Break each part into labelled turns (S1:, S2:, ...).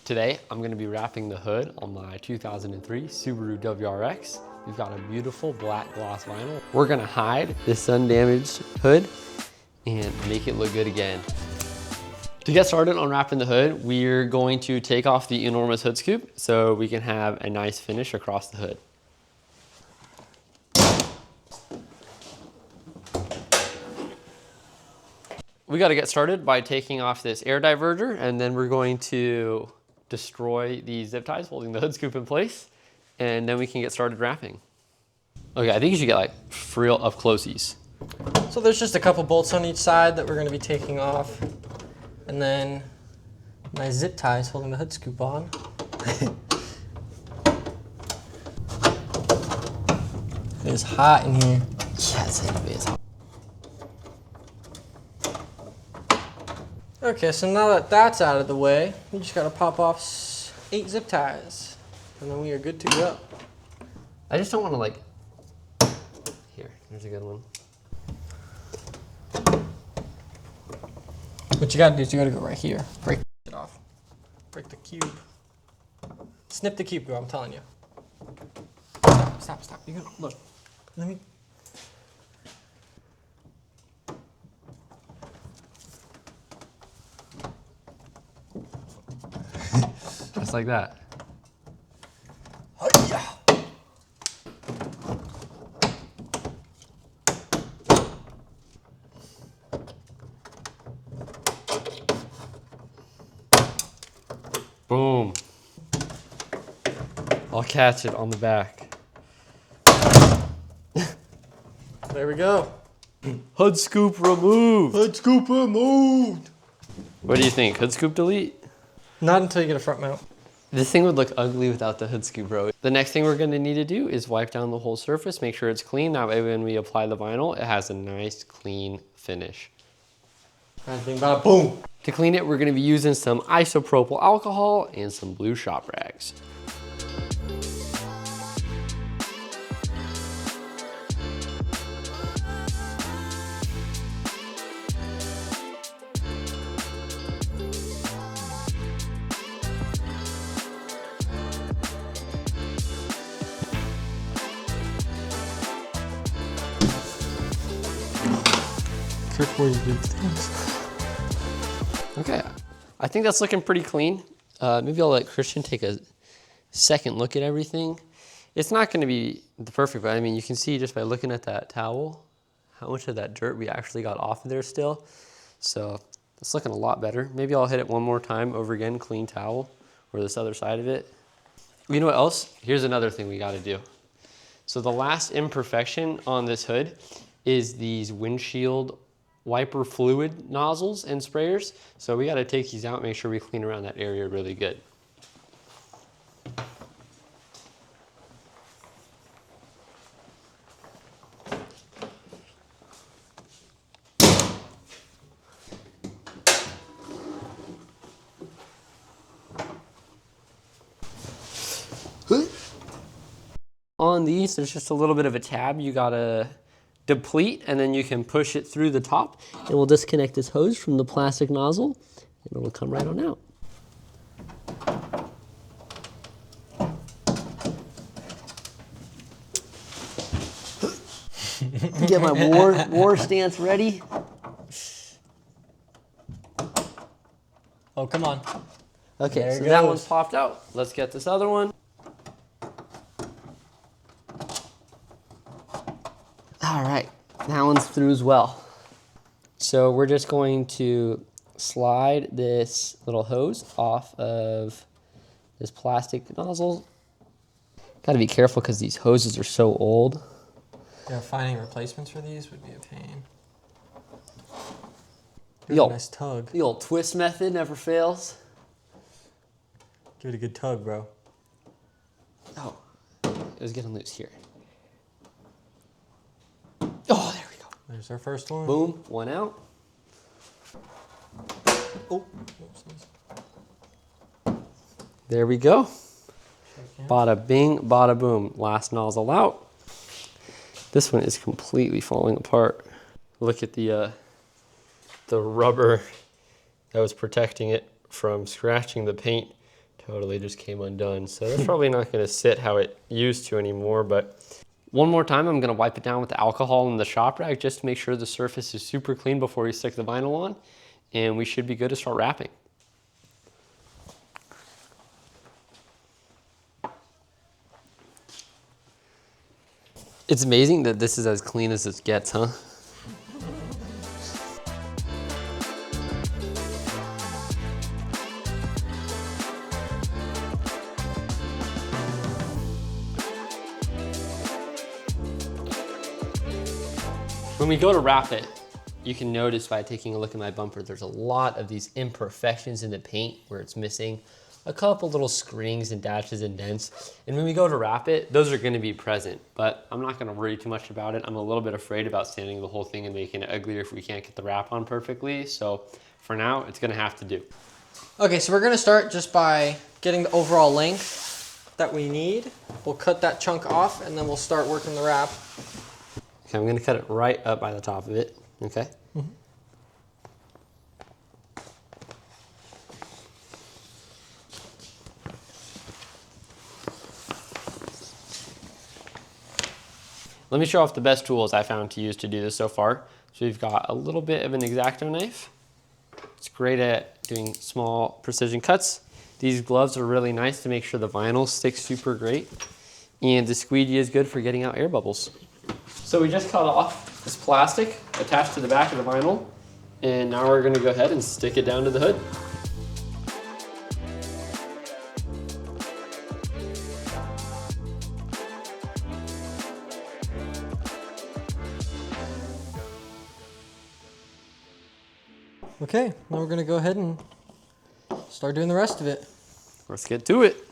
S1: Today, I'm gonna be wrapping the hood on my 2003 Subaru WRX. We've got a beautiful black gloss vinyl. We're gonna hide this sun-damaged hood and make it look good again. To get started on wrapping the hood, we're going to take off the enormous hood scoop so we can have a nice finish across the hood. We got to get started by taking off this air diverger, and then we're going to destroy the zip ties holding the hood scoop in place, and then we can get started wrapping. Okay, I think you should get like real up closies.
S2: So there's just a couple bolts on each side that we're going to be taking off, and then my zip ties holding the hood scoop on. It's hot in here.
S1: Yes, it is hot.
S2: Okay, so now that that's out of the way, we just gotta pop off 8 zip ties, and then we are good to go.
S1: I just don't want to like, here, here's a good one.
S2: What you gotta do is you gotta go right here. Break it off. Break the cube. Snip the cube, girl, I'm telling you. Stop. You gotta, look, let me.
S1: Just like that.
S2: Oh, yeah.
S1: Boom. I'll catch it on the back.
S2: There we go.
S1: Hood scoop removed.
S2: Hood scoop removed.
S1: What do you think? Hood scoop delete?
S2: Not until you get a front mount.
S1: This thing would look ugly without the hood scoop, bro. The next thing we're gonna need to do is wipe down the whole surface, make sure it's clean. That way when we apply the vinyl, it has a nice clean finish.
S2: Bing, bada, boom.
S1: To clean it, we're gonna be using some isopropyl alcohol and some blue shop rags.
S2: Careful, you do things.
S1: Okay, I think that's looking pretty clean. Maybe I'll let Christian take a second look at everything. It's not gonna be the perfect, but I mean, you can see just by looking at that towel, how much of that dirt we actually got off of there still. So it's looking a lot better. Maybe I'll hit it one more time over again, clean towel, or this other side of it. You know what else? Here's another thing we gotta do. So the last imperfection on this hood is these windshield wiper fluid nozzles and sprayers. So we gotta take these out, make sure we clean around that area really good. On these, there's just a little bit of a tab you gotta deplete, and then you can push it through the top, and we'll disconnect this hose from the plastic nozzle, and it'll come right on out. Get my war stance ready.
S2: Oh, come on.
S1: Okay,
S2: There
S1: so
S2: it
S1: that
S2: goes.
S1: one's popped out. Let's get this other one. All right, that one's through as well. So we're just going to slide this little hose off of this plastic nozzle. Gotta be careful because these hoses are so old.
S2: Yeah, finding replacements for these would be a pain.
S1: The old,
S2: Nice tug.
S1: the old twist method never fails.
S2: Give it a good tug, bro.
S1: Oh, it was getting loose here. Oh, there we go.
S2: There's our first one.
S1: Boom, one out.
S2: Oh.
S1: There we go. Bada bing, bada boom. Last nozzle out. This one is completely falling apart. Look at the rubber that was protecting it from scratching the paint totally just came undone. So that's probably not gonna sit how it used to anymore, but one more time, I'm gonna wipe it down with the alcohol in the shop rag just to make sure the surface is super clean before we stick the vinyl on, and we should be good to start wrapping. It's amazing that this is as clean as it gets, huh? When we go to wrap it, you can notice by taking a look at my bumper, there's a lot of these imperfections in the paint where it's missing a couple little screenings and dashes and dents. And when we go to wrap it, those are gonna be present, but I'm not gonna worry too much about it. I'm a little bit afraid about sanding the whole thing and making it uglier if we can't get the wrap on perfectly. So for now, it's gonna have to do.
S2: Okay, so we're gonna start just by getting the overall length that we need. We'll cut that chunk off and then we'll start working the wrap.
S1: Okay, I'm gonna cut it right up by the top of it, okay?
S2: Mm-hmm.
S1: Let me show off the best tools I found to use to do this so far. So we've got a little bit of an X-Acto knife. It's great at doing small precision cuts. These gloves are really nice to make sure the vinyl sticks super great. And the squeegee is good for getting out air bubbles. So we just cut off this plastic attached to the back of the vinyl, and now we're gonna go ahead and stick it down to the hood.
S2: Okay, now we're gonna go ahead and start doing the rest of it.
S1: Let's get to it.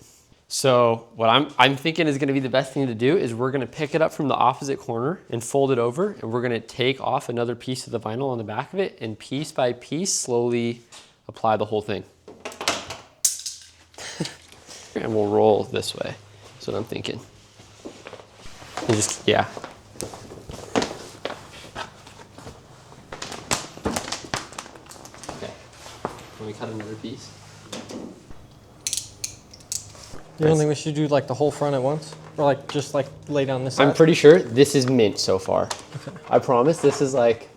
S1: So what I'm thinking is gonna be the best thing to do is we're gonna pick it up from the opposite corner and fold it over, and we're gonna take off another piece of the vinyl on the back of it, and piece by piece, slowly apply the whole thing. And we'll roll this way. That's what I'm thinking. And just, yeah. Okay, let me cut another piece.
S2: You don't think we should do like the whole front at once? Or like just like lay down this side?
S1: I'm pretty sure this is mint so far. Okay. I promise this is like,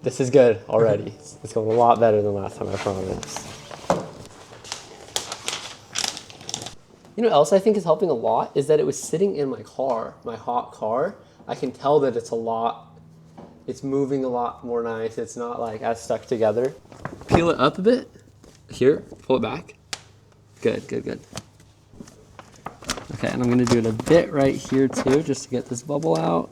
S1: this is good already. Okay. It's going a lot better than last time, I promise. You know what else I think is helping a lot is that it was sitting in my car, my hot car. I can tell that it's moving a lot more nice. It's not like as stuck together. Peel it up a bit. Here, pull it back. Good, good, good. Okay, and I'm gonna do it a bit right here too, just to get this bubble out.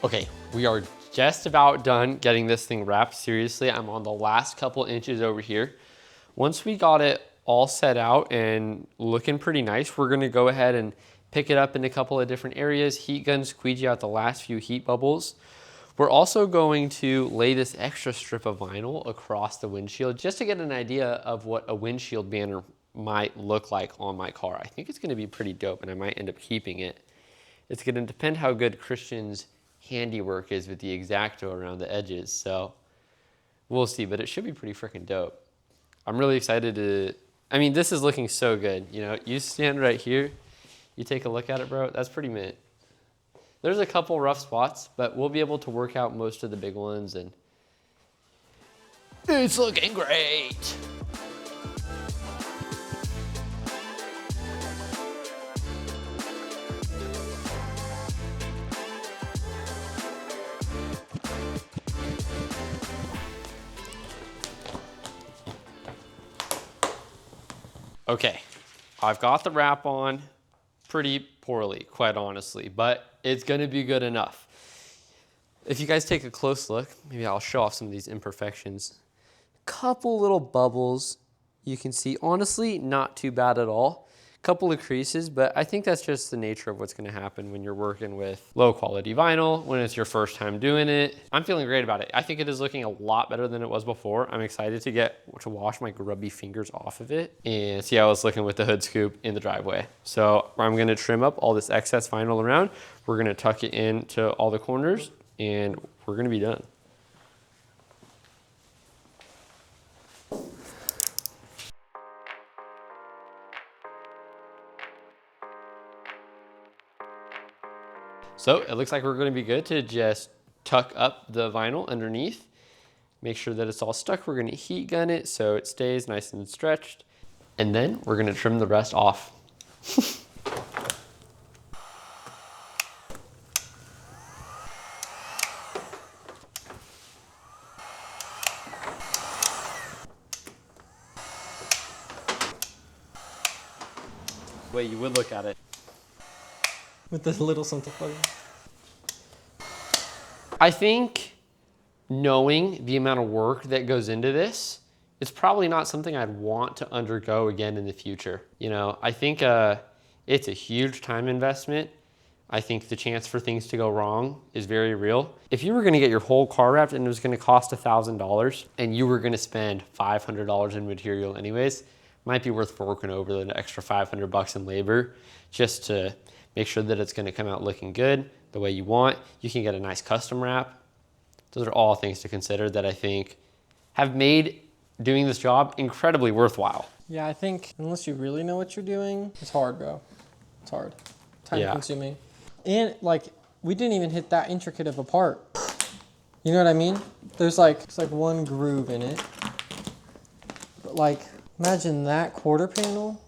S1: Okay, we are just about done getting this thing wrapped. Seriously, I'm on the last couple inches over here. Once we got it all set out and looking pretty nice, we're gonna go ahead and pick it up in a couple of different areas, heat gun, squeegee out the last few heat bubbles. We're also going to lay this extra strip of vinyl across the windshield just to get an idea of what a windshield banner might look like on my car. I think it's gonna be pretty dope and I might end up keeping it. It's gonna depend how good Christian's handiwork is with the X-Acto around the edges, so we'll see, but it should be pretty freaking dope. I'm really excited to, I mean, this is looking so good. You know, you stand right here, you take a look at it, bro, that's pretty mint. There's a couple rough spots, but we'll be able to work out most of the big ones, and it's looking great. Okay, I've got the wrap on, pretty poorly, quite honestly, but it's gonna be good enough. If you guys take a close look, maybe I'll show off some of these imperfections. Couple little bubbles you can see. Honestly, not too bad at all. Couple of creases, but I think that's just the nature of what's gonna happen when you're working with low quality vinyl, when it's your first time doing it. I'm feeling great about it. I think it is looking a lot better than it was before. I'm excited to wash my grubby fingers off of it and see how it's looking with the hood scoop in the driveway. So I'm gonna trim up all this excess vinyl around. We're gonna tuck it into all the corners and we're gonna be done. So it looks like we're gonna be good to just tuck up the vinyl underneath. Make sure that it's all stuck. We're gonna heat gun it so it stays nice and stretched. And then we're gonna trim the rest off. Way you would look at it.
S2: With this little something funny.
S1: I think knowing the amount of work that goes into this, it's probably not something I'd want to undergo again in the future. You know, I think it's a huge time investment. I think the chance for things to go wrong is very real. If you were gonna get your whole car wrapped and it was gonna cost $1,000 and you were gonna spend $500 in material anyways, might be worth forking over the extra 500 bucks in labor just to make sure that it's gonna come out looking good the way you want. You can get a nice custom wrap. Those are all things to consider that I think have made doing this job incredibly worthwhile.
S2: Yeah, I think unless you really know what you're doing, it's hard, bro. It's hard. Time consuming. And like, we didn't even hit that intricate of a part. You know what I mean? There's like, it's like one groove in it. But like, imagine that quarter panel.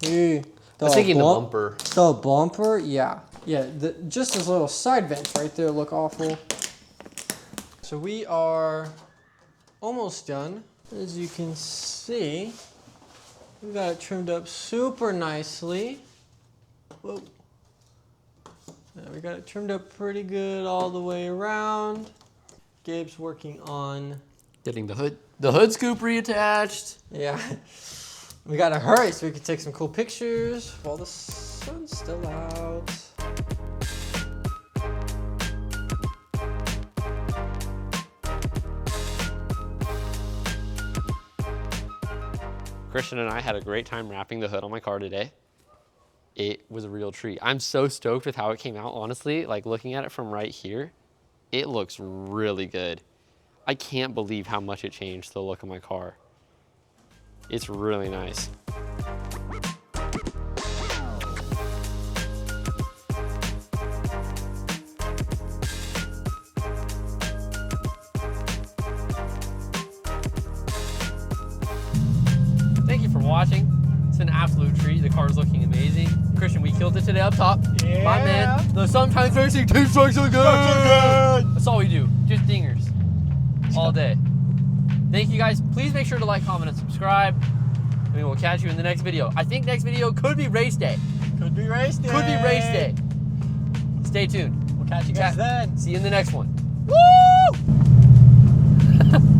S2: Hey,
S1: I was thinking the bumper.
S2: The bumper, yeah. Yeah, just those little side vents right there look awful. So we are almost done. As you can see, we got it trimmed up super nicely. Whoa. Yeah, we got it trimmed up pretty good all the way around. Gabe's working on
S1: getting the hood scoop reattached.
S2: Yeah. We gotta hurry so we can take some cool pictures while the sun's still out.
S1: Christian and I had a great time wrapping the hood on my car today. It was a real treat. I'm so stoked with how it came out, honestly. Like looking at it from right here, it looks really good. I can't believe how much it changed the look of my car. It's really nice. Thank you for watching. It's been an absolute treat. The car's looking amazing. Christian, we killed it today up top.
S2: Yeah.
S1: My man, the sometimes racing 2 strikes again. That's all we do, just dingers all day. Thank you guys. Please make sure to like, comment, and subscribe. And we will catch you in the next video. I think next video could be race day.
S2: Could be race day.
S1: Could be race day. Stay tuned.
S2: We'll catch you guys then.
S1: See you in the next one. Woo!